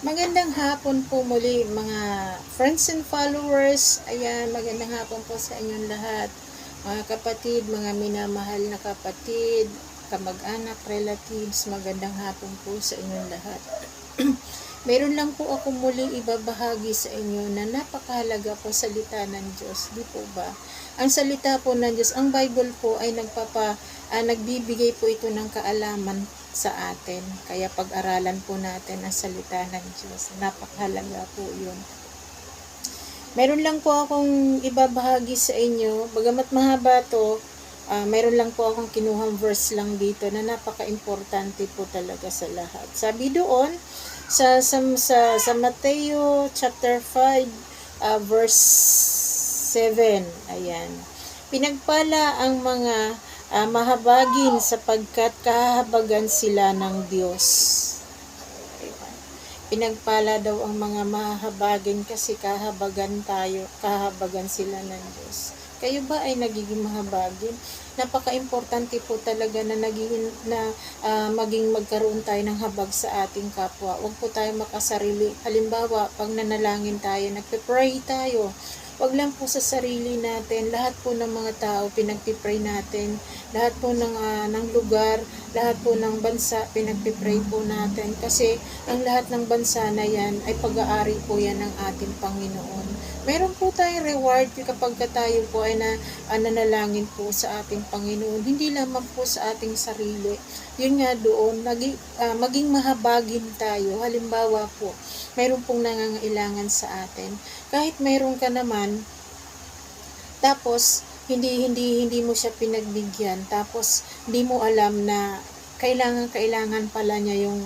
Magandang hapon po muli mga friends and followers. Ayan, magandang hapon po sa inyong lahat. Mga kapatid, mga minamahal na kapatid, kamag-anak, relatives, magandang hapon po sa inyong lahat. Meron lang po ako muling ibabahagi sa inyo na napakahalaga po salita ng Diyos. Di po ba? Ang salita po ng Diyos, ang Bible po ay nagbibigay po ito ng kaalaman sa atin. Kaya pag-aralan po natin ang salita ng Diyos. Napakahalaga po yun. Meron lang po akong ibabahagi sa inyo. Bagamat mahaba to, meron lang po akong kinuhang verse lang dito na napaka-importante po talaga sa lahat. Sabi doon, sa Mateo chapter 5, verse 7, ayan. Pinagpala ang mga mahabagin sapagkat kahabagan sila ng Diyos. Pinagpala daw ang mga mahabagin kasi kahabagan sila ng Diyos. Kayo ba ay nagiging mahabagin? Napaka-importante po talaga na maging magkaroon tayo ng habag sa ating kapwa. Huwag po tayo makasarili. Halimbawa, pag nanalangin tayo, nagpe-pray tayo, wag lang po sa sarili natin, lahat po ng mga tao pinagpipray natin, lahat po ng lugar, lahat po ng bansa pinagpipray po natin kasi ang lahat ng bansa na yan ay pag-aari po yan ng ating Panginoon. Meron po tayong reward kapag tayo po ay nanalangin po sa ating Panginoon, hindi lamang po sa ating sarili. Yun nga doon, maging mahabagin tayo. Halimbawa po, mayroon pong nangangailangan sa atin. Kahit mayroon ka naman, tapos hindi mo siya pinagbigyan, tapos hindi mo alam na kailangan pala niya yung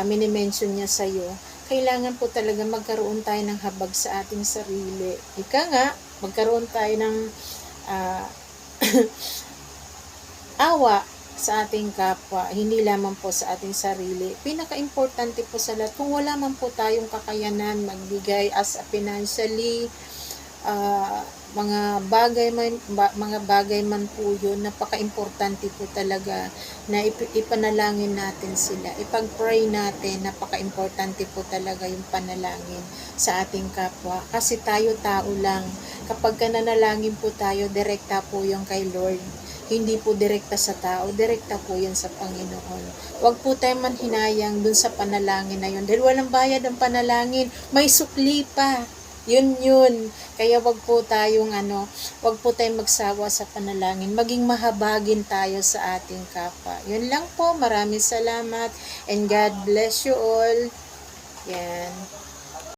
minimension niya sa iyo. Kailangan po talaga magkaroon tayo ng habag sa ating sarili. Ika nga, magkaroon tayo ng awa sa ating kapwa, hindi lamang po sa ating sarili. Pinaka-importante po sa lahat, kung wala man po tayong kakayanan magbigay as a financially, mga bagay man po yun, napaka-importante po talaga na ipanalangin natin sila, ipag-pray natin. Napaka-importante po talaga yung panalangin sa ating kapwa kasi tayo tao lang. Kapag nanalangin po tayo, direkta po yung kay Lord, hindi po direkta sa tao, direkta po yan sa Panginoon. Huwag po tayo manhinayang dun sa panalangin na yun dahil walang bayad ang panalangin, may sukli pa. Yun. Kaya wag po tayong wag po tayong magsawa sa panalangin. Maging mahabagin tayo sa ating kapwa. Yun lang po. Maraming salamat and God bless you all. Yan.